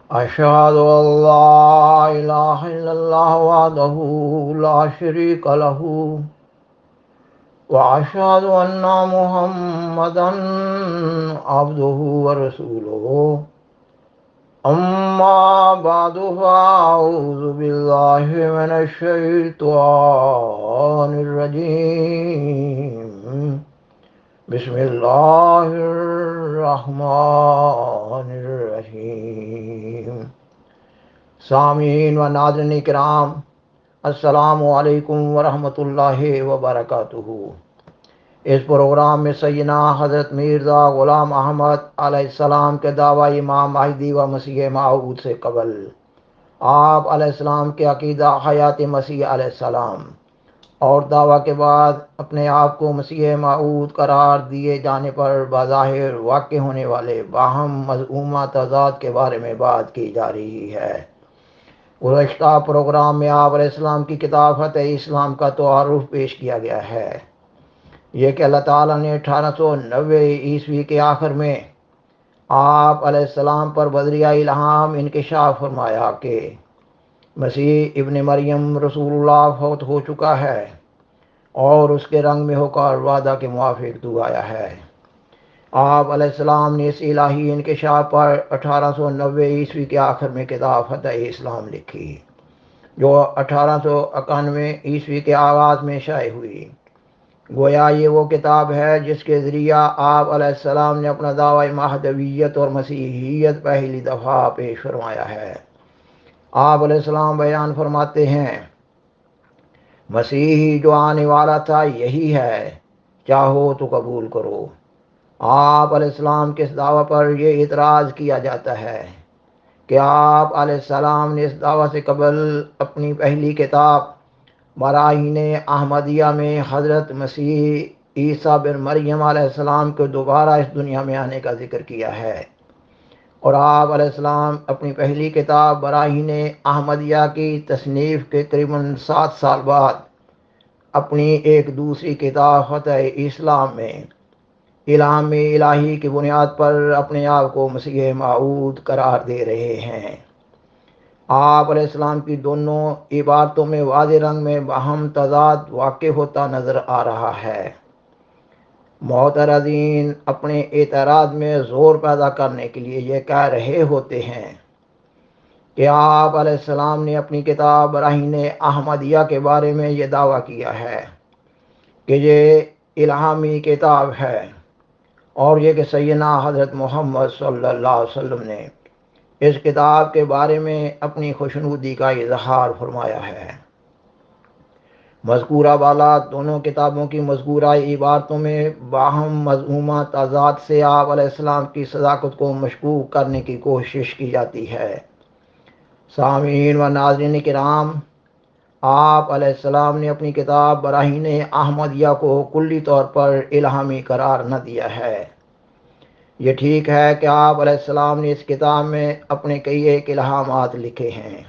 أشهد أن لا إله إلا الله وحده لا شريك له وأشهد أن محمدا عبده ورسوله أما بعد فأعوذ بالله من الشيطان الرجيم بسم الله الرحمن الرحيم سامعین و ناظرین کرام، السلام علیکم ورحمۃ اللہ وبرکاتہ۔ اس پروگرام میں سیدنا حضرت مرزا غلام احمد علیہ السلام کے دعوی امام مہدی و مسیح موعود سے قبل آپ علیہ السلام کے عقیدہ حیات مسیح علیہ السلام اور دعویٰ کے بعد اپنے آپ کو مسیح موعود قرار دیے جانے پر بظاہر واقع ہونے والے باہم مذمومہ تضاد کے بارے میں بات کی جا رہی ہے۔ گزشتہ پروگرام میں آپ علیہ السلام کی کتاب فتح اسلام کا تعارف پیش کیا گیا ہے۔ یہ کہ اللہ تعالیٰ نے 1890 عیسوی کے آخر میں آپ علیہ السلام پر بذریعہ الہام انکشاف فرمایا کہ مسیح ابن مریم رسول اللہ فوت ہو چکا ہے اور اس کے رنگ میں ہو کر وعدہ کے موافق تو آیا ہے۔ آپ علیہ السلام نے اس الہی انکشاف پر 1890 عیسوی کے آخر میں کتاب فتح اسلام لکھی، جو 1891 عیسوی کے آغاز میں شائع ہوئی۔ گویا یہ وہ کتاب ہے جس کے ذریعہ آپ علیہ السلام نے اپنا دعوی مہدویت اور مسیحیت پہلی دفعہ پیش فرمایا ہے۔ آپ علیہ السلام بیان فرماتے ہیں، مسیح جو آنے والا تھا یہی ہے، چاہو تو قبول کرو۔ آپ علیہ السلام کے اس دعویٰ پر یہ اعتراض کیا جاتا ہے کہ آپ علیہ السلام نے اس دعویٰ سے قبل اپنی پہلی کتاب براہین احمدیہ میں حضرت مسیح عیسیٰ بن مریم علیہ السلام کو دوبارہ اس دنیا میں آنے کا ذکر کیا ہے، اور آپ علیہ السلام اپنی پہلی کتاب براہین احمدیہ کی تصنیف کے تقریباً 7 سال بعد اپنی ایک دوسری کتاب فتح اسلام میں الہام الہی کی بنیاد پر اپنے آپ کو مسیح موعود قرار دے رہے ہیں۔ آپ علیہ السلام کی دونوں عبارتوں میں واضح رنگ میں باہم تضاد واقع ہوتا نظر آ رہا ہے۔ معترضین اپنے اعتراض میں زور پیدا کرنے کے لیے یہ کہہ رہے ہوتے ہیں کہ آپ علیہ السلام نے اپنی کتاب براہین احمدیہ کے بارے میں یہ دعویٰ کیا ہے کہ یہ الہامی کتاب ہے، اور یہ کہ سیدنا حضرت محمد صلی اللہ علیہ وسلم نے اس کتاب کے بارے میں اپنی خوشنودی کا اظہار فرمایا ہے۔ مذکورہ بالا دونوں کتابوں کی مذکورہ عبارتوں میں باہم مذمومہ تضاد سے آپ علیہ السلام کی صداقت کو مشکوک کرنے کی کوشش کی جاتی ہے۔ سامعین و ناظرین کرام، آپ علیہ السلام نے اپنی کتاب براہین احمدیہ کو کلی طور پر الہامی قرار نہ دیا ہے۔ یہ ٹھیک ہے کہ آپ علیہ السلام نے اس کتاب میں اپنے کئی ایک الہامات لکھے ہیں،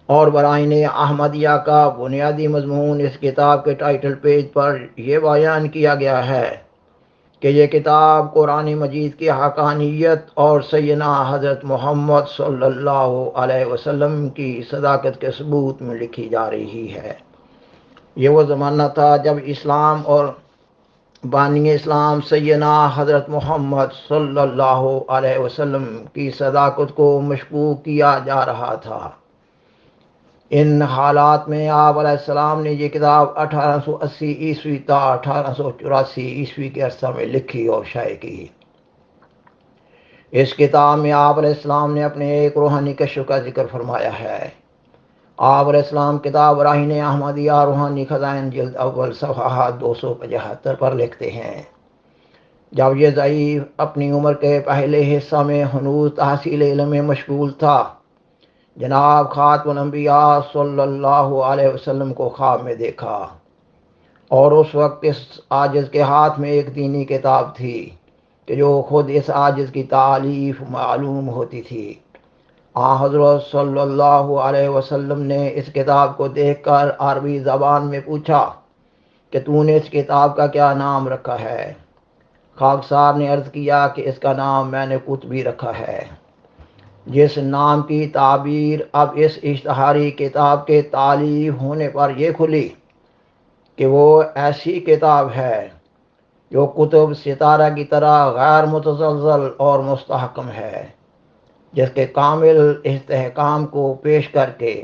اور براہین احمدیہ کا بنیادی مضمون اس کتاب کے ٹائٹل پیج پر یہ بیان کیا گیا ہے کہ یہ کتاب قرآن مجید کی حقانیت اور سیدنا حضرت محمد صلی اللہ علیہ وسلم کی صداقت کے ثبوت میں لکھی جا رہی ہے۔ یہ وہ زمانہ تھا جب اسلام اور بانی اسلام سیدنا حضرت محمد صلی اللہ علیہ وسلم کی صداقت کو مشکوک کیا جا رہا تھا۔ ان حالات میں آپ علیہ السلام نے یہ کتاب 1880 عیسوی تا 1884 عیسوی کے عرصہ میں لکھی اور شائع کی۔ اس کتاب میں آپ علیہ السلام نے اپنے ایک روحانی کشف کا ذکر فرمایا ہے۔ آپ علیہ السلام کتاب براہین احمدیہ روحانی خزائن جلد اول صفحہ 275 پر لکھتے ہیں، جب یہ ضعیف اپنی عمر کے پہلے حصہ میں ہنوز تحصیل علم میں مشغول تھا، جناب خاتم الانبیاء صلی اللہ علیہ وسلم کو خواب میں دیکھا، اور اس وقت اس عاجز کے ہاتھ میں ایک دینی کتاب تھی کہ جو خود اس عاجز کی تالیف معلوم ہوتی تھی۔ حضرت صلی اللہ علیہ وسلم نے اس کتاب کو دیکھ کر عربی زبان میں پوچھا کہ تو نے اس کتاب کا کیا نام رکھا ہے؟ خاکسار نے عرض کیا کہ اس کا نام میں نے قطبی رکھا ہے۔ جس نام کی تعبیر اب اس اشتہاری کتاب کے تالیف ہونے پر یہ کھلی کہ وہ ایسی کتاب ہے جو کتب ستارہ کی طرح غیر متزلزل اور مستحکم ہے، جس کے کامل استحکام کو پیش کر کے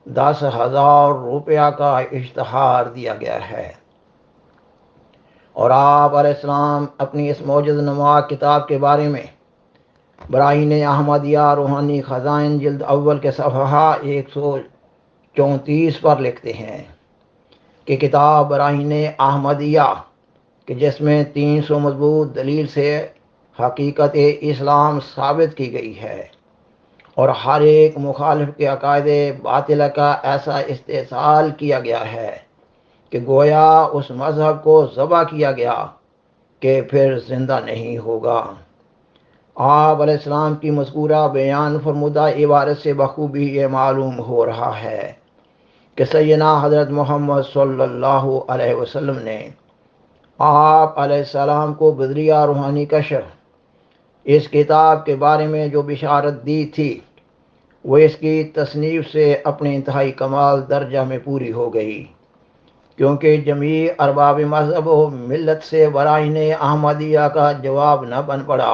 10,000 روپیہ کا اشتہار دیا گیا ہے، اور آپ علیہ السلام اپنی اس معجزہ نما کتاب کے بارے میں براہین احمدیہ روحانی خزائن جلد اول کے صفحہ 134 پر لکھتے ہیں کہ کتاب براہین احمدیہ کہ جس میں 300 مضبوط دلیل سے حقیقت اسلام ثابت کی گئی ہے اور ہر ایک مخالف کے عقائد باطلہ کا ایسا استحصال کیا گیا ہے کہ گویا اس مذہب کو ذبح کیا گیا کہ پھر زندہ نہیں ہوگا۔ آپ علیہ السلام کی مذکورہ بیان فرمودہ عبارت سے بخوبی یہ معلوم ہو رہا ہے کہ سیدنا حضرت محمد صلی اللہ علیہ وسلم نے آپ علیہ السلام کو بدریہ روحانی کشف اس کتاب کے بارے میں جو بشارت دی تھی وہ اس کی تصنیف سے اپنے انتہائی کمال درجہ میں پوری ہو گئی، کیونکہ جمیع ارباب مذہب و ملت سے براہین احمدیہ کا جواب نہ بن پڑا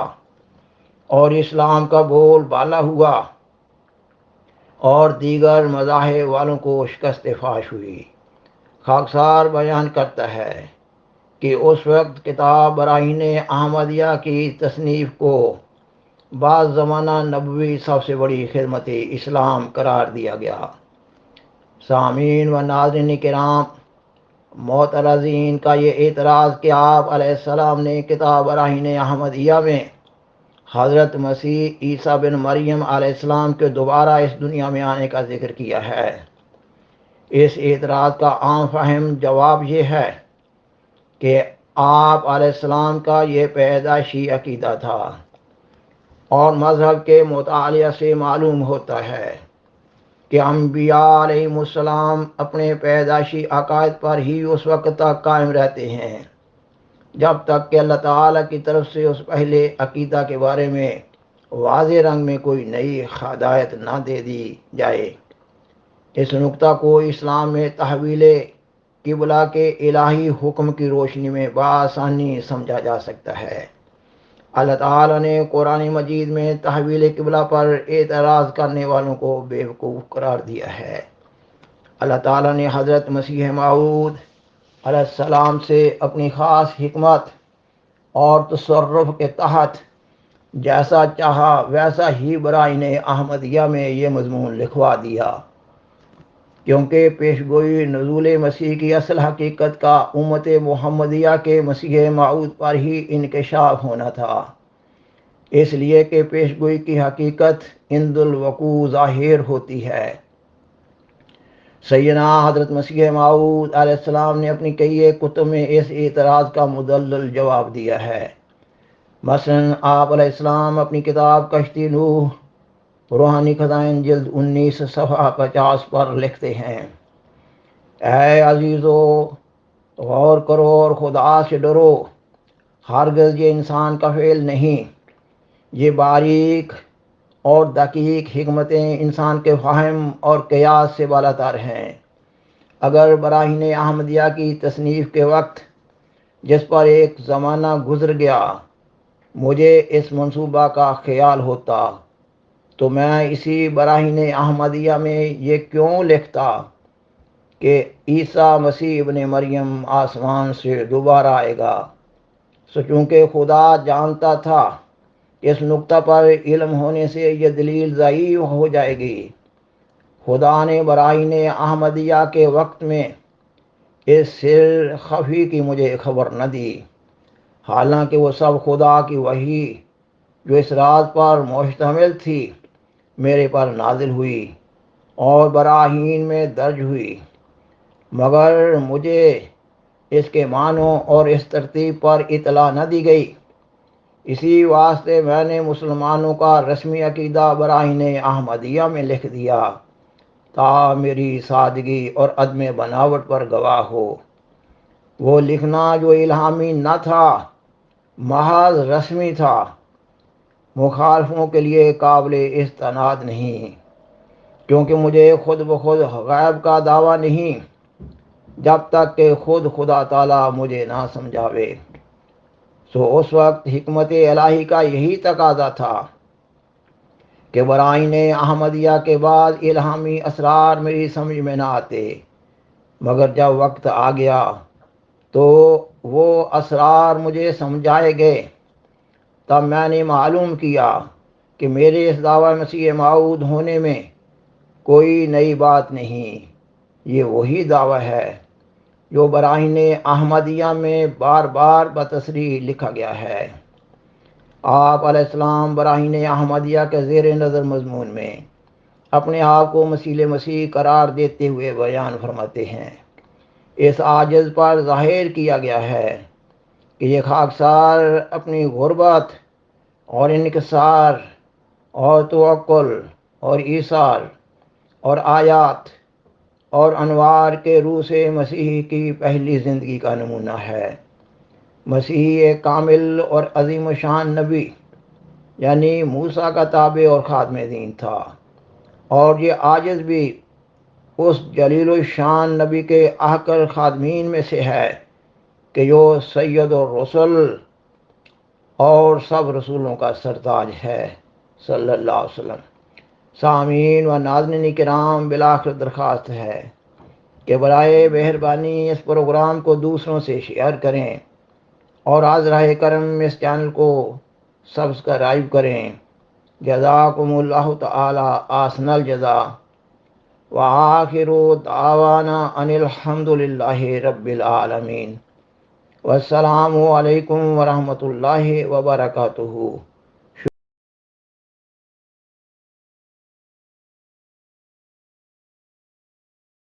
اور اسلام کا بول بالا ہوا اور دیگر مذاہب والوں کو شکست فاش ہوئی۔ خاکسار بیان کرتا ہے کہ اس وقت کتاب براہین احمدیہ کی تصنیف کو بعض زمانہ نبوی سب سے بڑی خدمت اسلام قرار دیا گیا۔ سامعین و ناظرین کرام، معترضین کا یہ اعتراض کہ آپ علیہ السلام نے کتاب براہین احمدیہ میں حضرت مسیح عیسیٰ بن مریم علیہ السلام کے دوبارہ اس دنیا میں آنے کا ذکر کیا ہے، اس اعتراض کا عام فہم جواب یہ ہے کہ آپ علیہ السلام کا یہ پیدائشی عقیدہ تھا اور مذہب کے مطالعہ سے معلوم ہوتا ہے کہ انبیاء علیہ السلام اپنے پیدائشی عقائد پر ہی اس وقت تک قائم رہتے ہیں جب تک کہ اللہ تعالیٰ کی طرف سے اس پہلے عقیدہ کے بارے میں واضح رنگ میں کوئی نئی ہدایت نہ دے دی جائے۔ اس نقطہ کو اسلام میں تحویل قبلہ کے الہی حکم کی روشنی میں بآسانی سمجھا جا سکتا ہے۔ اللہ تعالیٰ نے قرآن مجید میں تحویل قبلہ پر اعتراض کرنے والوں کو بیوقوف قرار دیا ہے۔ اللہ تعالیٰ نے حضرت مسیح موعود علیہ السلام سے اپنی خاص حکمت اور تصرف کے تحت جیسا چاہا ویسا ہی براہین احمدیہ میں یہ مضمون لکھوا دیا، کیونکہ پیشگوئی نزول مسیح کی اصل حقیقت کا امت محمدیہ کے مسیح موعود پر ہی انکشاف ہونا تھا، اس لیے کہ پیشگوئی کی حقیقت عند الوقوع ظاہر ہوتی ہے۔ سیدنا حضرت مسیح موعود علیہ السلام نے اپنی کئی ایک کتب میں اس اعتراض کا مدلل جواب دیا ہے۔ مثلاً آپ علیہ السلام اپنی کتاب کشتی نوح روحانی خزائن جلد 19 صفحہ 50 پر لکھتے ہیں، اے عزیزو، غور کرو اور خدا سے ڈرو، ہرگز یہ انسان کا فعل نہیں، یہ باریک اور دقیق حکمتیں انسان کے فہم اور قیاس سے بالاتر ہیں۔ اگر براہین احمدیہ کی تصنیف کے وقت جس پر ایک زمانہ گزر گیا مجھے اس منصوبہ کا خیال ہوتا تو میں اسی براہین احمدیہ میں یہ کیوں لکھتا کہ عیسیٰ مسیح ابن مریم آسمان سے دوبارہ آئے گا، چونکہ خدا جانتا تھا اس نقطہ پر علم ہونے سے یہ دلیل ضعیف ہو جائے گی۔ خدا نے براہین احمدیہ کے وقت میں اس سر خفی کی مجھے خبر نہ دی، حالانکہ وہ سب خدا کی وحی جو اس راز پر مشتمل تھی میرے پر نازل ہوئی اور براہین میں درج ہوئی، مگر مجھے اس کے معنوں اور اس ترتیب پر اطلاع نہ دی گئی۔ اسی واسطے میں نے مسلمانوں کا رسمی عقیدہ براہین احمدیہ میں لکھ دیا تا میری سادگی اور عدم بناوٹ پر گواہ ہو۔ وہ لکھنا جو الہامی نہ تھا، محض رسمی تھا۔ مخالفوں کے لیے قابل استناد نہیں، کیونکہ مجھے خود بخود غیب کا دعویٰ نہیں جب تک کہ خود خدا تعالیٰ مجھے نہ سمجھاوے۔ سو اس وقت حکمت الہی کا یہی تقاضا تھا کہ براہین احمدیہ کے بعد الہامی اسرار میری سمجھ میں نہ آتے، مگر جب وقت آ گیا تو وہ اسرار مجھے سمجھائے گئے۔ تب میں نے معلوم کیا کہ میرے اس دعویٰ مسیح موعود ہونے میں کوئی نئی بات نہیں، یہ وہی دعویٰ ہے جو براہین احمدیہ میں بار بار بتصریح لکھا گیا ہے۔ آپ علیہ السلام براہین احمدیہ کے زیر نظر مضمون میں اپنے آپ کو مسیح مسیح قرار دیتے ہوئے بیان فرماتے ہیں۔ اس عاجز پر ظاہر کیا گیا ہے کہ یہ خاکسار اپنی غربت اور انکسار اور توکل اور ایثار اور آیات اور انوار کے روح سے مسیح کی پہلی زندگی کا نمونہ ہے۔ مسیح ایک کامل اور عظیم شان نبی یعنی موسیٰ کا تابع اور خادم دین تھا، اور یہ عاجز بھی اس جلیل الشان نبی کے احقر خادمین میں سے ہے کہ جو سید الرسل اور سب رسولوں کا سرتاج ہے صلی اللہ علیہ وسلم۔ سامعین و ناظرین کرام، بالآخر درخواست ہے کہ برائے مہربانی اس پروگرام کو دوسروں سے شیئر کریں اور عذرائے کرم اس چینل کو سبسکرائب کریں۔ جزاکم اللہ تعالی احسن الجزا، وآخر دعوانا ان الحمد للہ رب العالمین، والسلام علیکم ورحمۃ اللہ وبرکاتہ۔